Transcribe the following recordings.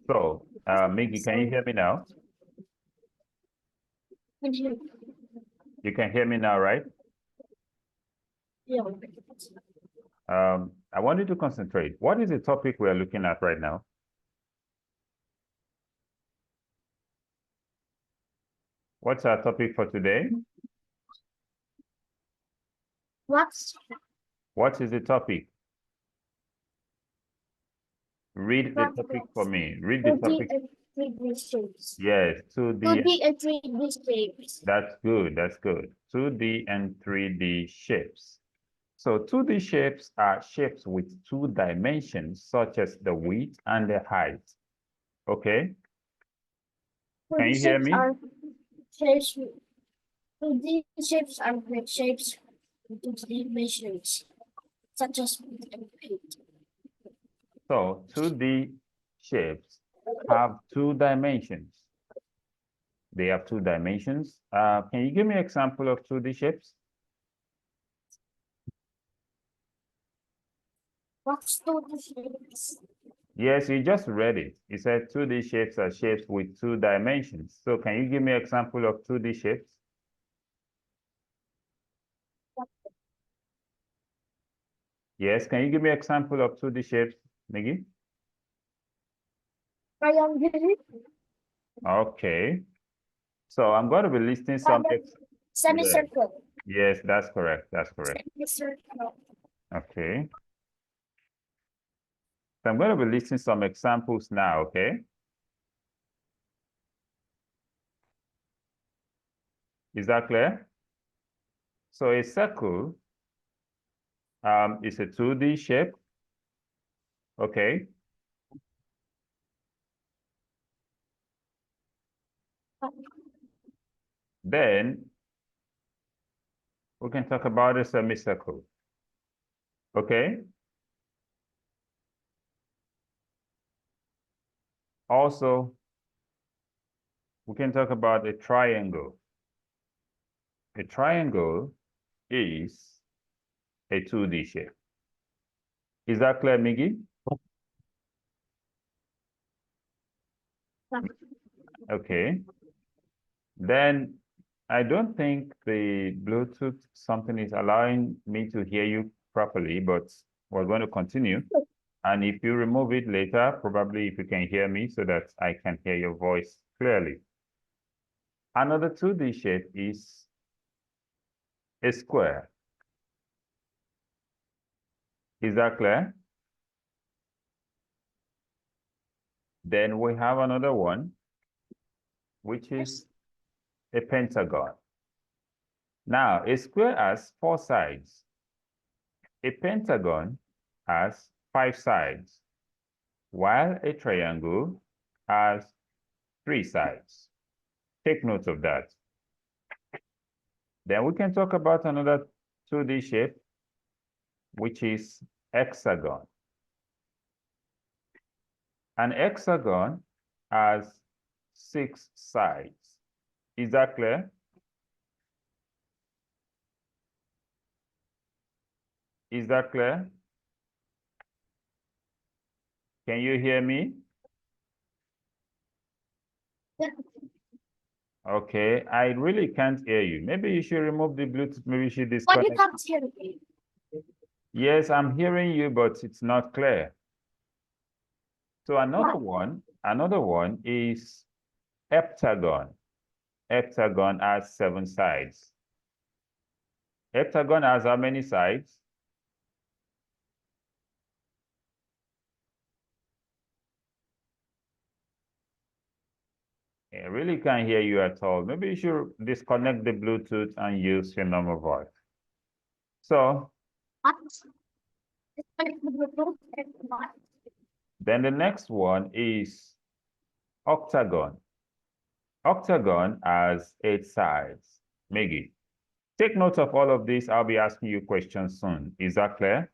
So, Miggy, can you hear me now? You can hear me now, right? Yeah. I want you to concentrate. What is the topic we are looking at right now? What's our topic for today? What What is the topic? Read the What topic else? for me. Read the 2D topic. and 3D shapes. Yes, 2D. 2D and 3D shapes. That's good. That's good. 2D and 3D shapes. So 2D shapes are shapes with two dimensions, such as the width and the height. Okay? Can you hear me? Shapes. 2D shapes are great shapes with 2D dimensions, such as width and height. So 2D shapes have two dimensions. They have two dimensions. Can you give me an example of 2D shapes? What's 2D shapes? Yes, you just read it. You said 2D shapes are shapes with two dimensions. So can you give me an example of 2D shapes? Yes, can you give me an example of 2D shapes, Miggy? Triangle. Okay. So I'm going to be listing some. Semicircle. Yes, that's correct. That's correct. Semicircle. Okay. So I'm going to be listing some examples now, okay? Is that clear? So a circle is a 2D shape, okay? Then we can talk about a semicircle, okay? Also, we can talk about a triangle. A triangle is a 2D shape. Is that clear, Miggy? Okay. Then I don't think the Bluetooth something is allowing me to hear you properly, but we're going to continue. And if you remove it later, probably if you can hear me so that I can hear your voice clearly. Another 2D shape is a square. Is that clear? Then we have another one, which is a pentagon. Now, a square has 4 sides. A pentagon has 5 sides, while a triangle has 3 sides. Take note of that. Then we can talk about another 2D shape, which is hexagon. An hexagon has 6 sides. Is that clear? Is that clear? Can you hear me? Yeah. Okay, I really can't hear you. Maybe you should remove the Bluetooth. Maybe you should What you disconnect. can't hear me? Yes, I'm hearing you, but it's not clear. So another one is heptagon. Heptagon has 7 sides. Heptagon has how many sides? I really can't hear you at all. Maybe you should disconnect the Bluetooth and use your normal voice. So What? Disconnect the Bluetooth and what? then the next one is octagon. Octagon has 8 sides. Maggie, take note of all of this. I'll be asking you questions soon. Is that clear?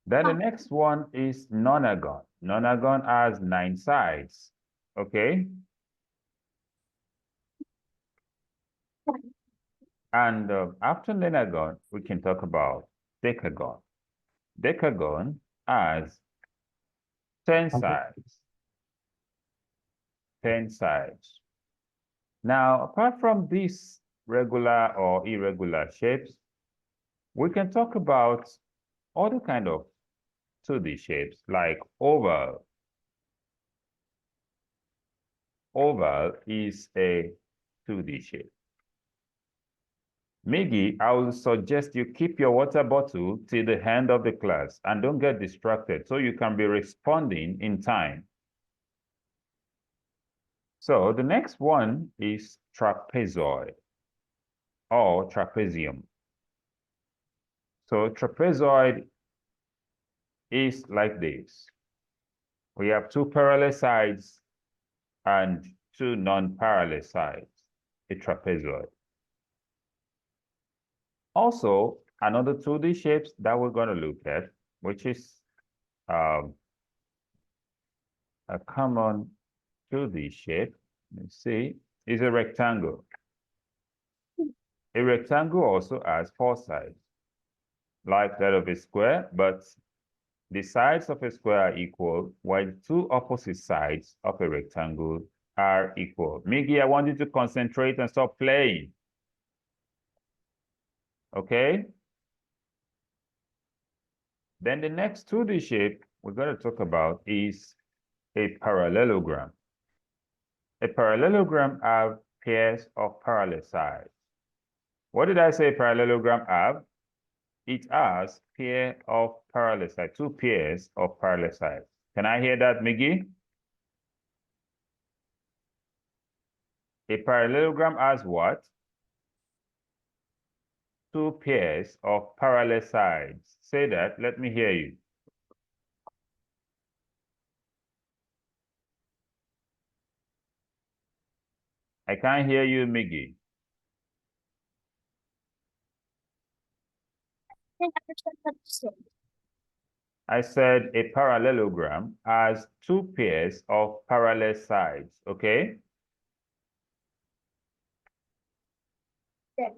Then the next one is nonagon. Nonagon has 9 sides. Okay. And after nonagon, we can talk about decagon. decagon has 10 sides. 10 sides. Now, apart from these regular or irregular shapes, we can talk about other kind of 2D shapes like oval. Oval is a 2D shape. Miggy, I will suggest you keep your water bottle till the end of the class and don't get distracted so you can be responding in time. So the next one is trapezoid or trapezium. So trapezoid is like this. We have two parallel sides and two non-parallel sides, a trapezoid. Also, another 2D shapes that we're going to look at, which is a common 2D shape, let's see, is a rectangle. A rectangle also has 4 sides, like that of a square, but the sides of a square are equal, while 2 opposite sides of a rectangle are equal. Miggy, I want you to concentrate and stop playing. Okay? Then the next 2D shape we're going to talk about is a parallelogram. A parallelogram have pairs of parallel sides. What did I say parallelogram have? It has pair of parallel sides, 2 pairs of parallel sides. Can I hear that, Miggy? A parallelogram has what? 2 pairs of parallel sides. Say that, let me hear you. I can't hear you, Miggy. I said a parallelogram has 2 pairs of parallel sides, okay? Yeah.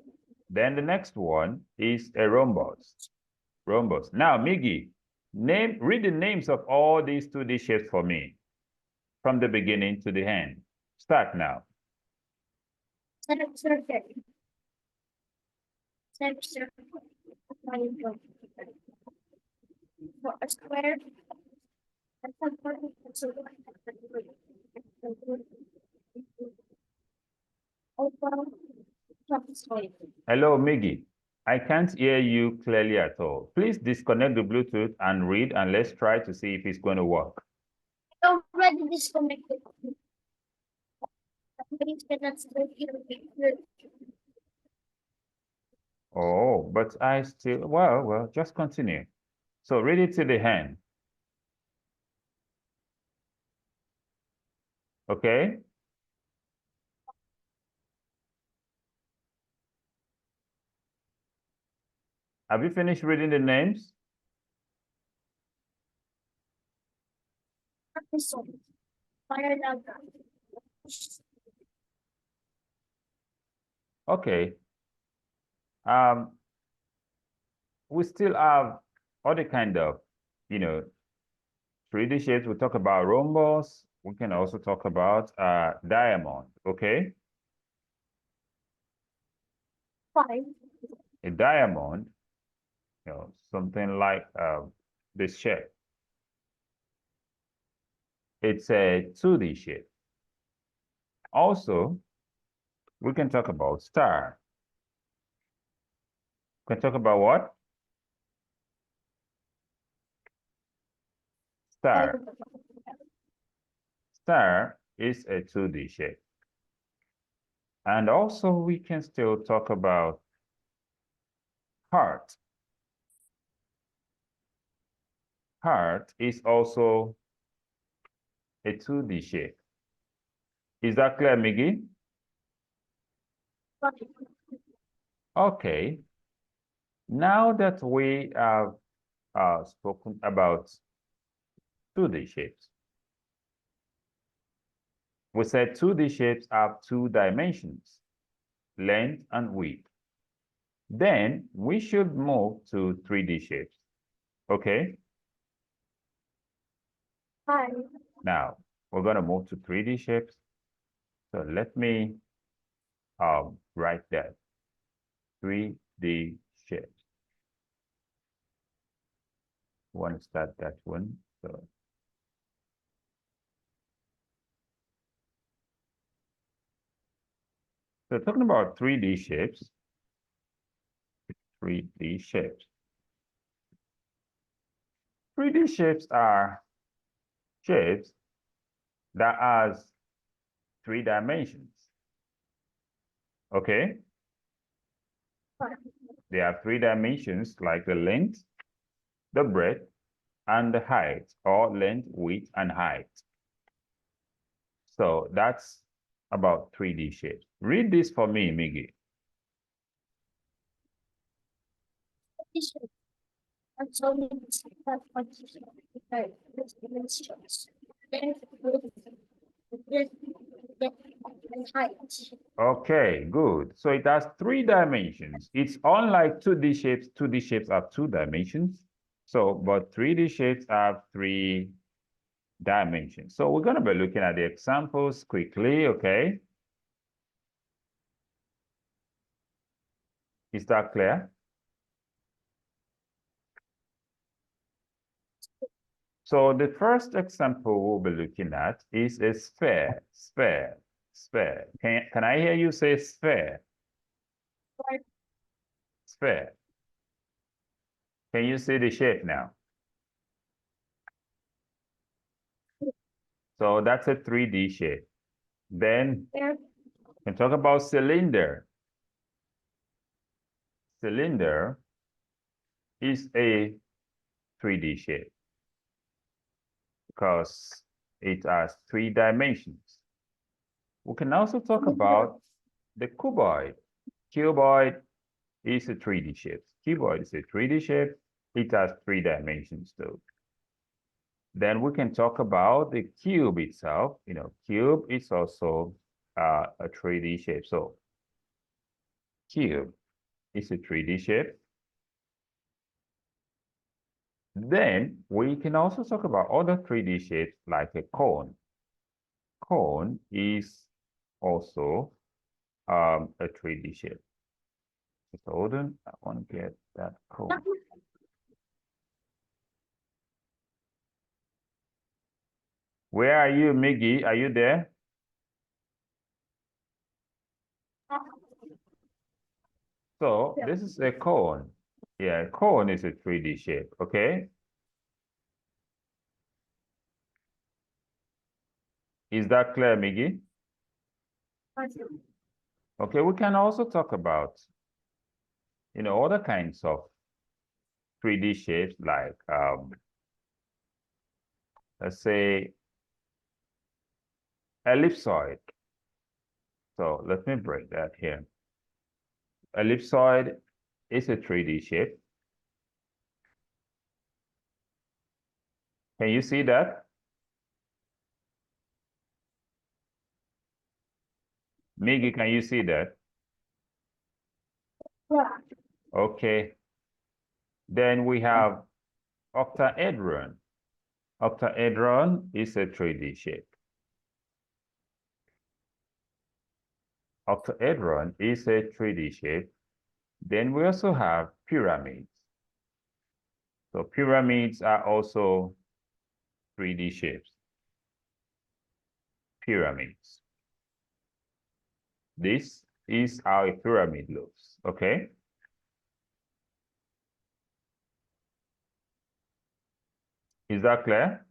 Then the next one is a rhombus. Rhombus. Now, Miggy, read the names of all these 2D shapes for me from the beginning to the end. Start now. Semicircle. For a square. Hello, Miggy. I can't hear you clearly at all. Please disconnect the Bluetooth and read, and let's try to see if it's going to work. Already disconnected. Oh, but I still, well, just continue. So read it to the end. Okay? Have you finished reading the names? Okay. We still have other kind of, 3D shapes. We talk about rhombus. We can also talk about diamond, okay? A diamond, something like this shape. It's a 2D shape. Also, we can talk about star. We can talk about what? Star. Star is a 2D shape. And also we can still talk about heart. Heart is also a 2D shape. Is that clear, Miggy? Okay. Now that we have spoken about 2D shapes, we said 2D shapes have 2 dimensions, length and width. Then we should move to 3D shapes. Okay, Fine. now we're going to move to 3D shapes. So let me write that 3D shapes. I want to start that one. So talking about 3D shapes, 3D shapes. 3D shapes are shapes that has 3 dimensions. Okay? Fine. They have 3 dimensions like the length, the breadth, and the height, or length, width, and height. So that's about 3D shapes. Read this for me, Miggy. And so means that what is dimensions. Then and height. Okay, good. So it has 3 dimensions. It's unlike 2D shapes. 2D shapes have 2 dimensions. So, but 3D shapes have 3 dimensions. So we're going to be looking at the examples quickly, okay? Is that clear? So the first example we'll be looking at is a sphere, sphere, sphere. Can I hear you say sphere? Sphere. Can you see the shape now? So that's a 3D shape. Then There. we can talk about cylinder. Cylinder is a 3D shape because it has 3 dimensions. We can also talk about the cuboid. Cuboid is a 3D shape. Cuboid is a 3D shape. It has 3 dimensions though. Then we can talk about the cube itself. You know, cube is also a 3D shape. So cube is a 3D shape. Then we can also talk about other 3D shapes like a cone. Cone is also a 3D shape. Just hold on, I want to get that cone. Where are you, Miggy? Are you there? So this is a cone. Yeah, cone is a 3D shape, okay? Is that clear, Miggy? Okay, we can also talk about, you know, other kinds of 3D shapes like, let's say, ellipsoid. So let me break that here. Ellipsoid is a 3D shape. Can you see that? Miggy, can you see that? Yeah. Okay. Then we have octahedron. Octahedron is a 3D shape. Octahedron is a 3D shape. Then we also have pyramids. So pyramids are also 3D shapes. Pyramids. This is how a pyramid looks, okay? Is that clear?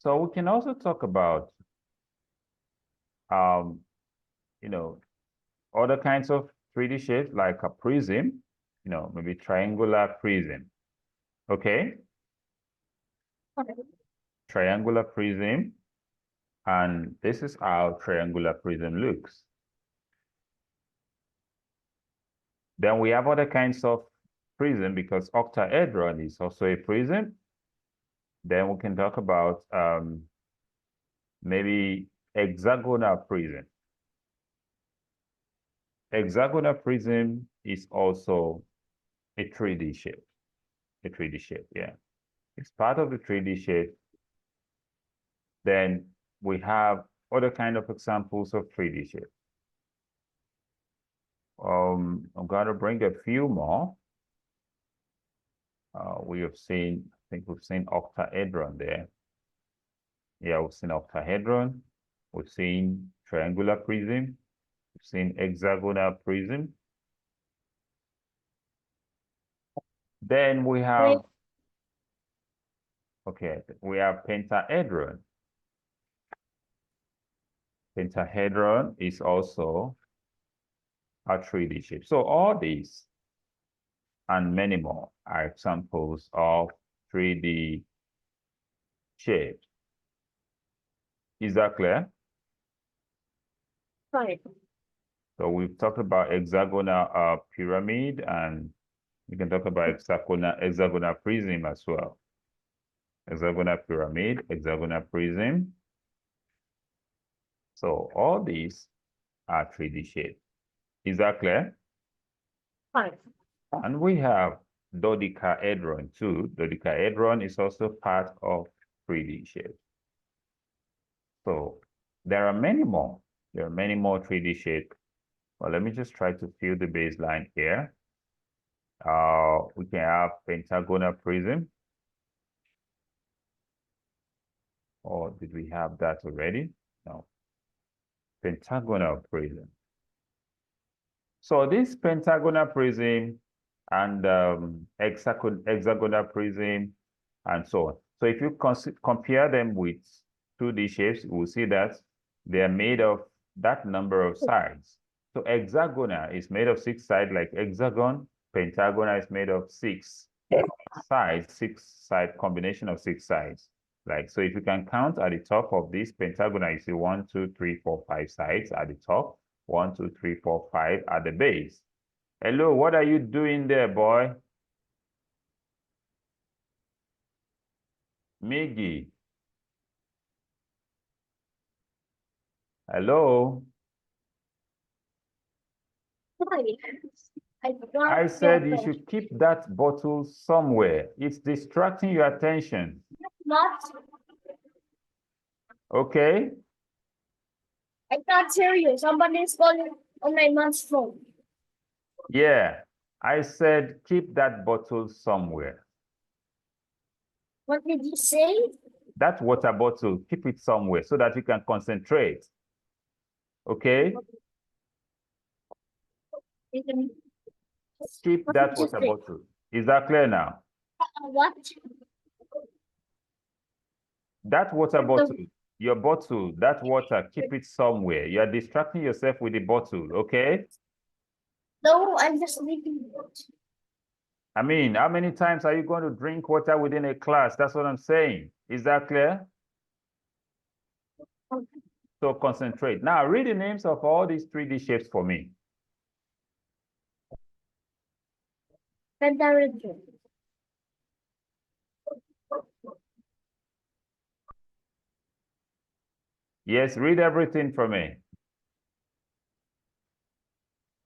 So we can also talk about, you know, other kinds of 3D shapes like a prism, you know, maybe triangular prism, okay? Triangular prism, and this is how triangular prism looks. Then we have other kinds of prism because octahedron is also a prism. Then we can talk about maybe hexagonal prism. hexagonal prism is also a 3D shape. A 3D shape, yeah. It's part of the 3D shape. Then we have other kind of examples of 3D shape. I'm gonna bring a few more. We have seen, I think we've seen octahedron there. Yeah, we've seen octahedron. We've seen triangular prism. We've seen hexagonal prism. Then we have, okay, we have pentahedron. Pentahedron is also a 3D shape. So all these and many more are examples of 3D shapes. Is that clear? Right. So we've talked about hexagonal pyramid, and we can talk about hexagonal prism as well. Hexagonal pyramid, hexagonal prism. So all these are 3D shapes. Is that clear? Fine. And we have dodecahedron too. Dodecahedron is also part of 3D shapes. So there are many more. There are many more 3D shapes. Well, let me just try to fill the baseline here. We can have pentagonal prism. Or did we have that already? No. Pentagonal prism. So this pentagonal prism and hexagonal prism and so on. So if you compare them with 2D shapes, we'll see that they are made of that number of sides. So hexagonal is made of 6 sides like hexagon. Pentagonal is made of 6 sides, 6-side combination of 6 sides. Like, so if you can count at the top of this pentagonal, you see 1, 2, 3, 4, 5 sides at the top. 1, 2, 3, 4, 5 at the base. Hello, what are you doing there, boy? Miggy. Hello? I said you should keep that bottle somewhere. It's distracting your attention. Not. Okay? I can't hear you. Somebody's calling on my mom's phone. Yeah. I said keep that bottle somewhere. What did you say? That water bottle, keep it somewhere so that you can concentrate. Okay? Keep that water bottle. Is that clear now? What? That water bottle, your bottle, that water, keep it somewhere. You are distracting yourself with the bottle, okay? No, I'm just leaving it. I mean, how many times are you going to drink water within a class? That's what I'm saying. Is that clear? So concentrate. Now read the names of all these 3D shapes for me. Pentagon. Yes, read everything for me.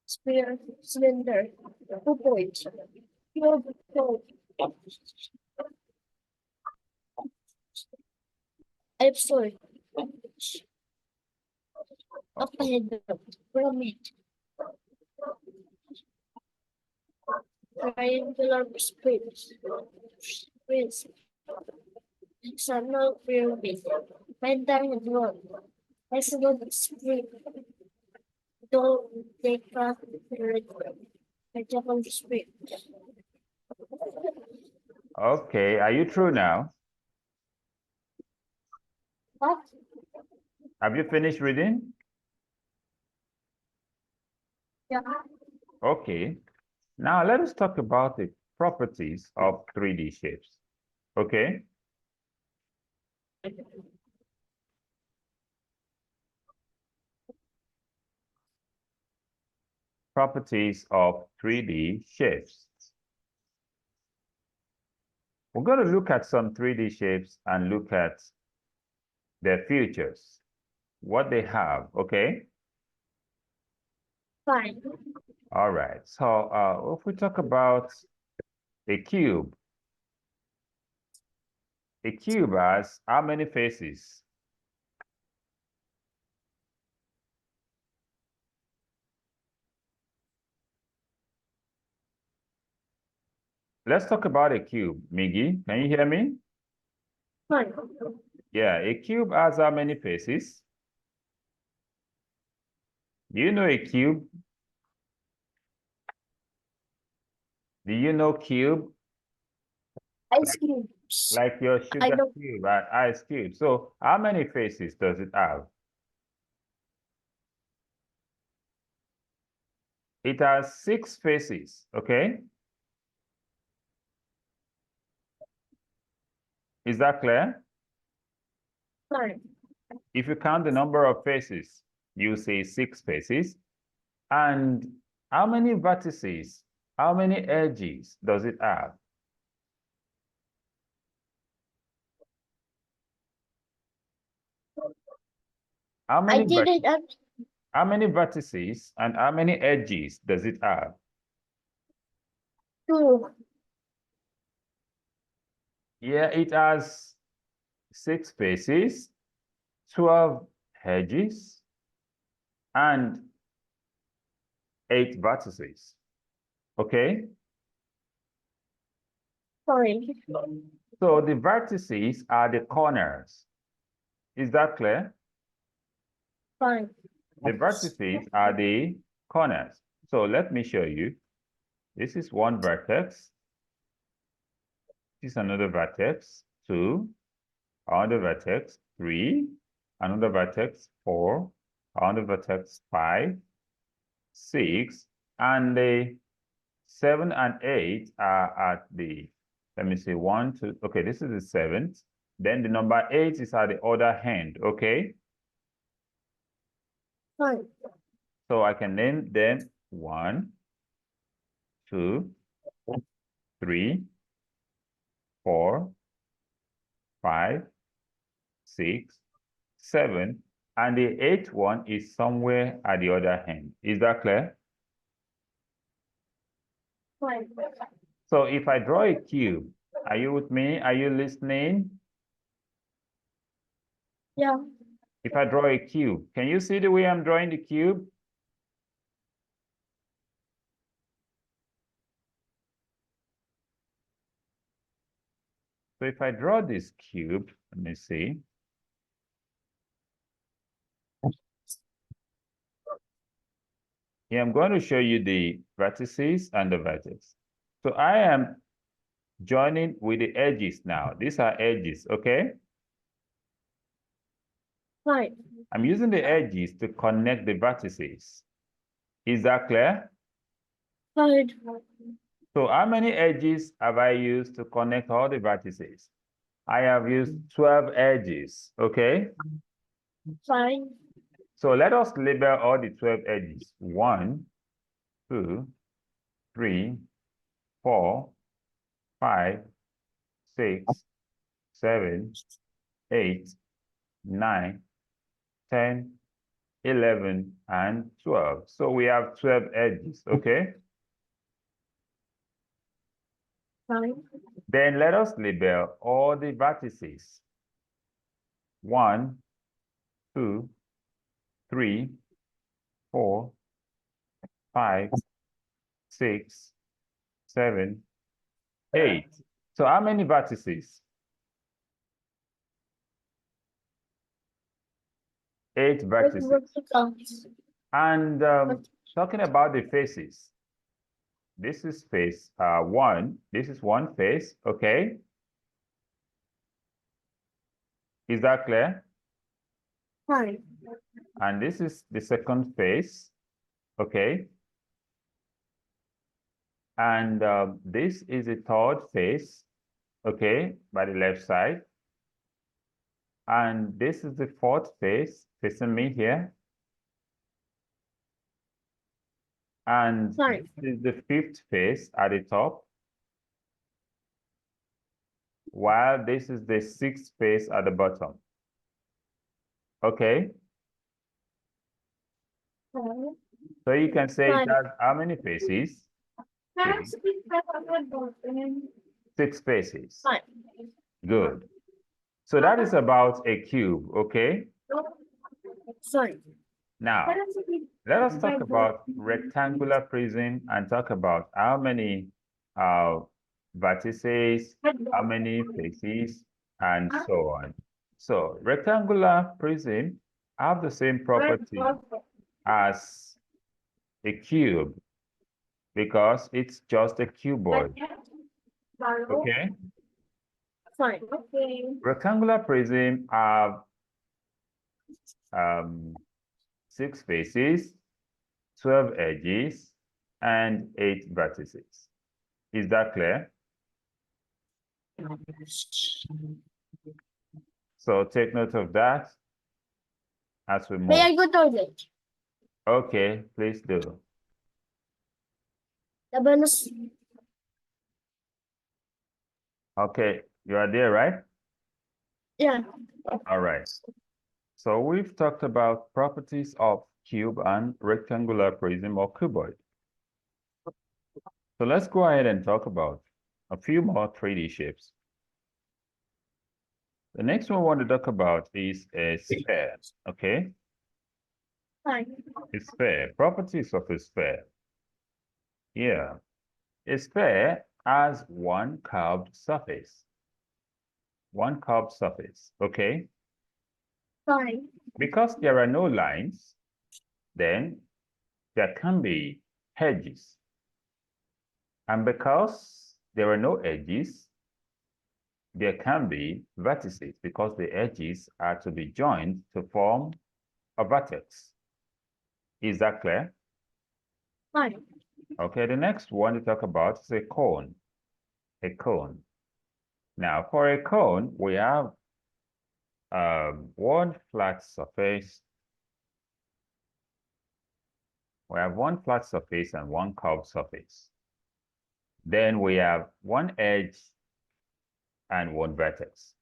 Sphere, cylinder, 2 points. Cube, ellipsoid. Octahedron, pyramid. Triangular prism. Hexagonal pyramid. Pentagon. Hexagonal spring. Dodecahedron. Hexagonal spring. Okay, are you through now? What? Have you finished reading? Yeah. Okay. Now let us talk about the properties of 3D shapes. Okay? Properties of 3D shapes. We're going to look at some 3D shapes and look at their features, what they have, okay? Fine. All right. So if we talk about a cube has how many faces? Let's talk about a cube. Miggy, can you hear me? Fine. Yeah, a cube has how many faces? Do you know a cube? Do you know cube? Ice cubes. Like your I sugar don't. cube, right? Ice cube. So how many faces does it have? It has 6 faces, okay? Is that clear? Fine. If you count the number of faces, you see 6 faces. And how many vertices, how many edges does it have? How I many, didn't. how many vertices and how many edges does it have? 2. Yeah, it has 6 faces, 12 edges, and 8 vertices. Okay? Fine. So the vertices are the corners. Is that clear? Fine. The vertices are the corners. So let me show you. This is one vertex. This is another vertex, 2, another vertex, 3, another vertex, 4, another vertex, 5, 6, and the 7 and 8 are at the, let me see, 1, 2, okay, this is the 7th. Then the number 8 is at the other hand, okay? Fine. So I can name them 1, 2, 3, 4, 5, 6, 7, and the 8th one is somewhere at the other hand. Is that clear? Fine. So if I draw a cube, are you with me? Are you listening? Yeah. If I draw a cube, can you see the way I'm drawing the cube? So if I draw this cube, let me see. Yeah, I'm going to show you the vertices and the vertex. So I am joining with the edges now. These are edges, okay? Fine. I'm using the edges to connect the vertices. Is that clear? Fine. So how many edges have I used to connect all the vertices? I have used 12 edges, okay? Fine. So let us label all the 12 edges. 1, 2, 3, 4, 5, 6, 7, 8, 9, 10, 11, and 12. So we have 12 edges, okay? Fine. Then let us label all the vertices. 1, 2, 3, 4, 5, 6, 7, 8. So how many vertices? 8 vertices. Verticals. And talking about the faces, this is face 1. This is one face, okay? Is that clear? Fine. And this is the second face, okay? And this is the third face, okay, by the left side. And this is the fourth face facing me here. And Fine. this is the fifth face at the top. While this is the sixth face at the bottom. Okay? Fine. So you can say it Fine. has how many faces? 6 faces. Fine. Good. So that is about a cube, okay? Fine. Now, let us talk about rectangular prism and talk about how many vertices, how many faces, and so on. So rectangular prism have the same property as a cube because it's just a cuboid, okay? Fine. Rectangular prism have 6 faces, 12 edges, and 8 vertices. Is that clear? So take note of that as we move. May I go toilet? Okay, please do. The bonus. Okay, you are there, right? Yeah. All right. So we've talked about properties of cube and rectangular prism or cuboid. So let's go ahead and talk about a few more 3D shapes. The next one we want to talk about is a sphere, okay? Fine. A sphere, properties of a sphere. Yeah, a sphere has one curved surface. One curved surface, okay? Fine. Because there are no lines, then there can be edges. And because there are no edges, there can be vertices because the edges are to be joined to form a vertex. Is that clear? Fine. Okay, the next one to talk about is a cone. A cone. Now, for a cone, we have one flat surface. We have one flat surface and one curved surface. Then we have one edge and one vertex.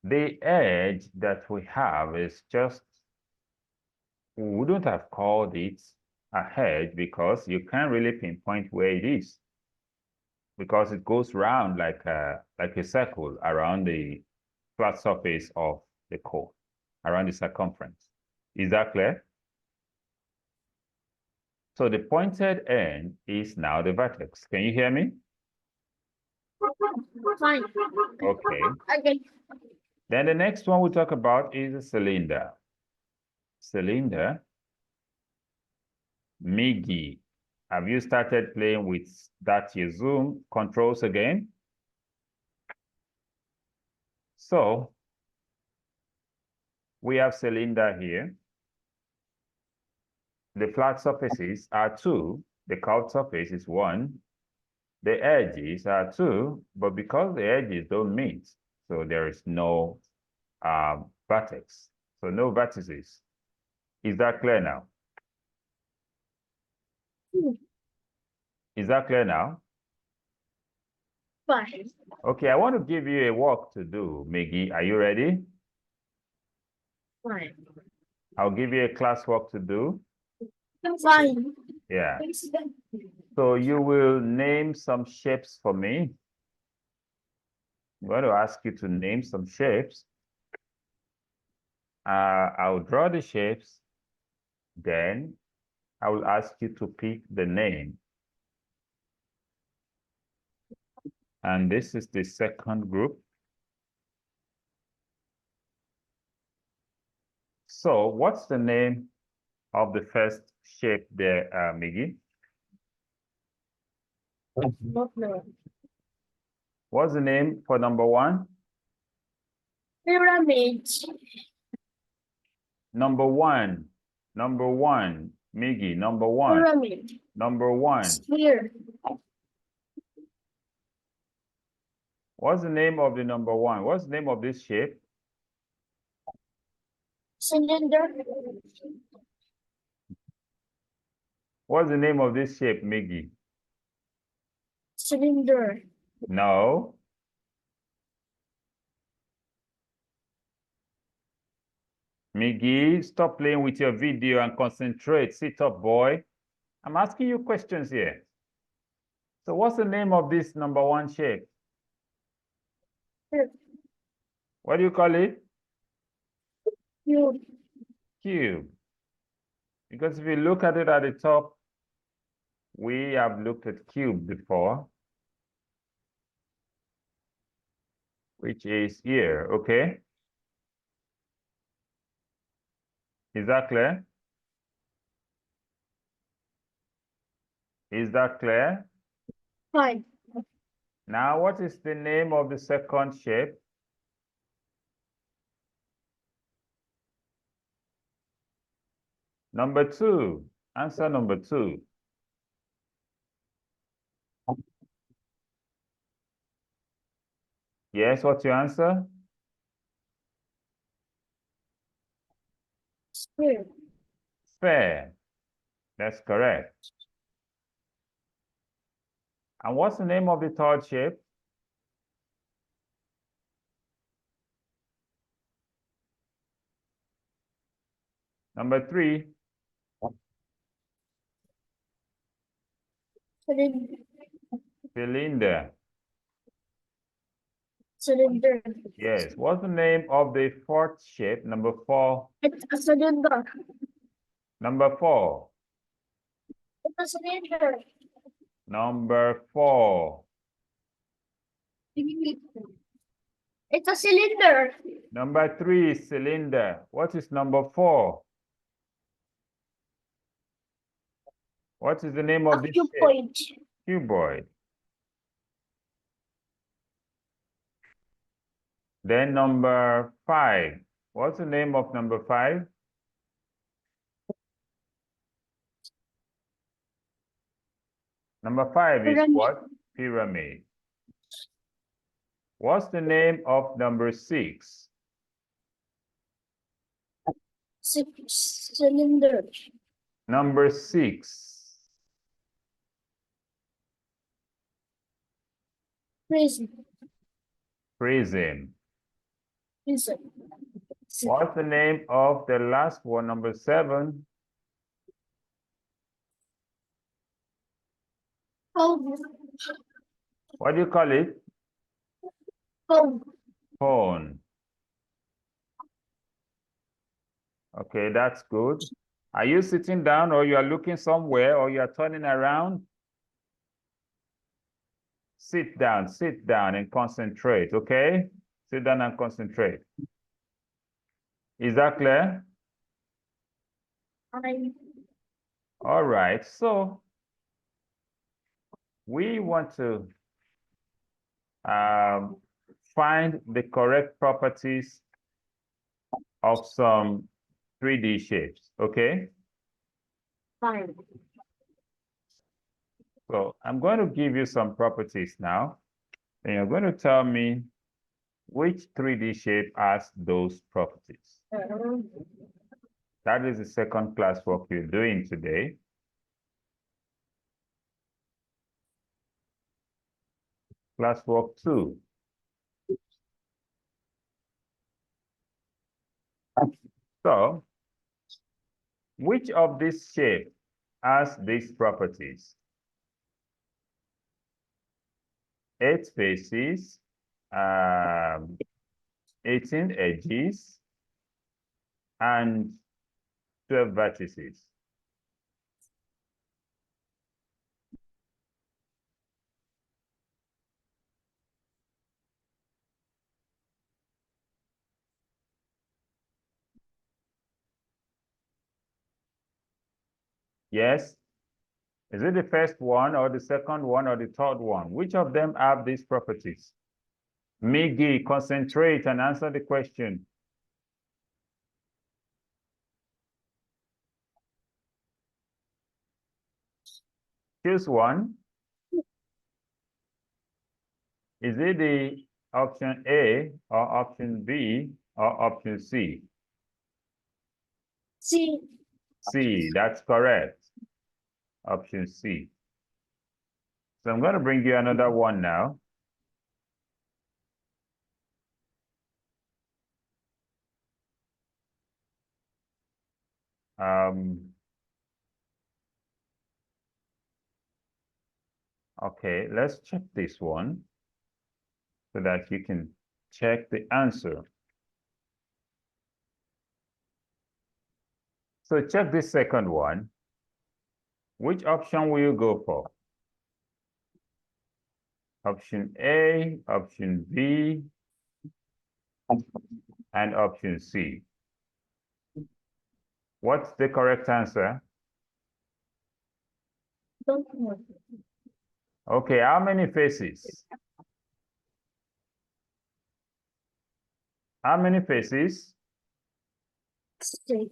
The edge that we have is just, we wouldn't have called it a edge because you can't really pinpoint where it is because it goes round like a circle around the flat surface of the cone, around the circumference. Is that clear? So the pointed end is now the vertex. Can you hear me? Fine. Okay. Okay. Then the next one we talk about is a cylinder. Cylinder. Miggy, have you started playing with that your Zoom controls again? So we have cylinder here. The flat surfaces are 2. The curved surface is 1. The edges are 2, but because the edges don't meet, so there is no vertex. So no vertices. Is that clear now? Is that clear now? Fine. Okay, I want to give you a work to do, Miggy. Are you ready? Fine. I'll give you a class work to do. Fine. Yeah. So you will name some shapes for me. I'm going to ask you to name some shapes. I'll draw the shapes. Then I will ask you to pick the name. And this is the second group. So what's the name of the first shape there, Miggy? What's the name for number 1? Pyramid. Number 1. Number 1. Miggy, number 1. Pyramid. Number 1. Sphere. What's the name of the number 1? What's the name of this shape? Cylinder. What's the name of this shape, Miggy? Cylinder. No. Miggy, stop playing with your video and concentrate. Sit up, boy. I'm asking you questions here. So what's the name of this number one shape? Cube. What do you call it? Cube. Cube. Because if you look at it at the top, we have looked at cube before, which is here, okay? Is that clear? Is that clear? Fine. Now, what is the name of the second shape? Number two. Answer number two. Yes, what's your answer? Sphere. Sphere. That's correct. And what's the name of the third shape? Number three. Cylinder. Cylinder. Cylinder. Yes. What's the name of the fourth shape? Number four. It's a cylinder. Number four. It's a cylinder. Number four. It's a cylinder. Number three is cylinder. What is number four? What is the name A of this shape? cuboid. Cuboid. Then number five. What's the name of number five? Number five is Pyramid. what? Pyramid. What's the name of number six? Cylinder. Number six. Prism. Prism. Prism. What's the name of the last one? Number seven. Phone. What do you call it? Phone. Phone. Okay, that's good. Are you sitting down or you are looking somewhere or you are turning around? Sit down and concentrate, okay? Sit down and concentrate. Is that clear? All right, so we want to find the correct properties of some 3D shapes, okay? Fine. So I'm going to give you some properties now, and you're going to tell me which 3D shape has those properties. That is the second classwork you're doing today. Classwork 2. So, which of these shapes has these properties? 8 faces, 18 edges, and 12 vertices. Yes? Is it the first one or the second one or the third one? Which of them have these properties? Miggy, concentrate and answer the question. Choose one. Is it the option A or option B or option C? C. C, that's correct. Option C. So I'm going to bring you another one now. Okay, let's check this one so that you can check the answer. So check this second one. Which option will you go for? Option A, option B, and option C. What's the correct answer? Don't know. Okay, how many faces? How many faces? Six.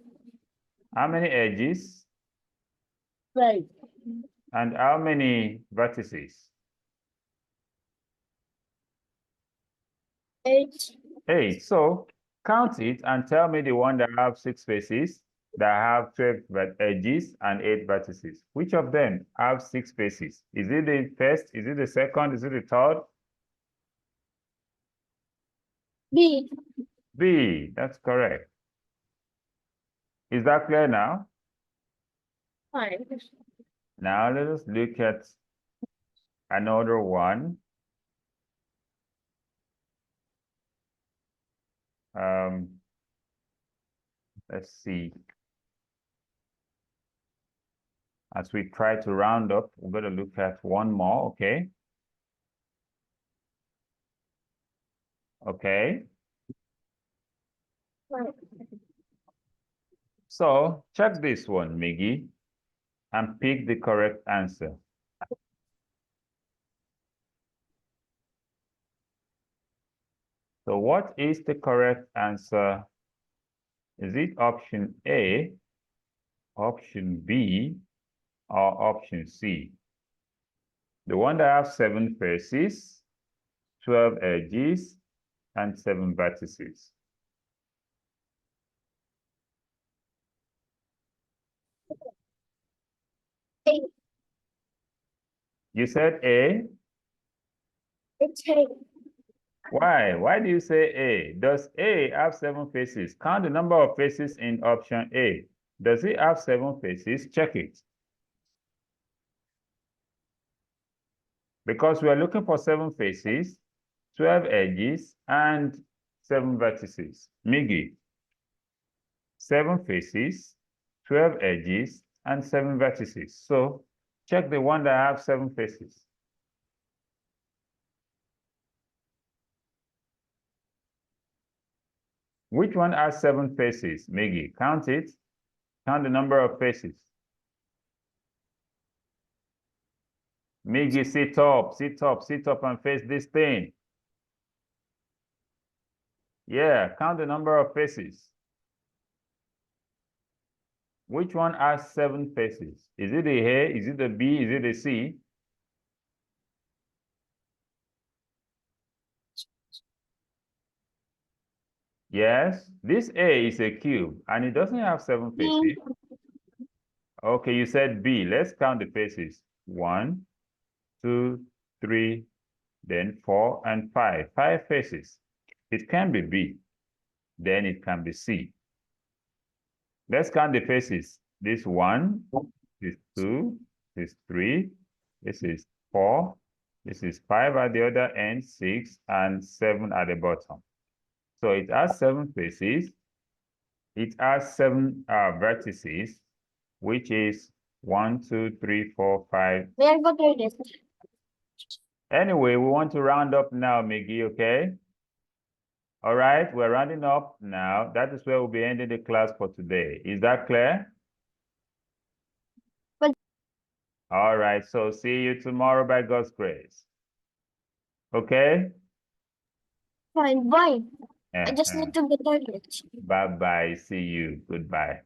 How many edges? Right. And how many vertices? 8. 8. So count it and tell me the one that have 6 faces, that have 12 edges and 8 vertices. Which of them have 6 faces? Is it the first? Is it the second? Is it the third? B. B, that's correct. Is that clear now? 5. Now let us look at another one. Let's see. As we try to round up, we're going to look at one more, okay? Okay. 5. So check this one, Miggy, and pick the correct answer. So what is the correct answer? Is it option A, option B, or option C? The one that has 7 faces, 12 edges, and 7 vertices. A. You said A? It's A. Why? Why do you say A? Does A have 7 faces? Count the number of faces in option A. Does it have 7 faces? Check it. Because we are looking for 7 faces, 12 edges, and 7 vertices. Miggy, 7 faces, 12 edges, and 7 vertices. So check the one that have 7 faces. Which one has 7 faces? Miggy, count it. Count the number of faces. Miggy, sit up, sit up, sit up and face this thing. Yeah, count the number of faces. Which one has 7 faces? Is it the A? Is it the B? Is it the C? Yes, this A is a cube and it doesn't have 7 faces. Okay, you said B. Let's count the faces. 1, 2, 3, then 4 and 5. 5 faces. It can be B. Then it can be C. Let's count the faces. This 1, this 2, this 3, this is 4, this is 5 at the other end, 6, and 7 at the bottom. So it has 7 faces. It has 7 vertices, which is 1, 2, 3, 4, 5. We are going to this. Anyway, we want to round up now, Miggy, okay? All right, we're rounding up now. That is where we'll be ending the class for today. Is that clear? But all right, so see you tomorrow by God's grace. Okay? fine, bye. I just need to get toilet. Bye-bye. See you. Goodbye.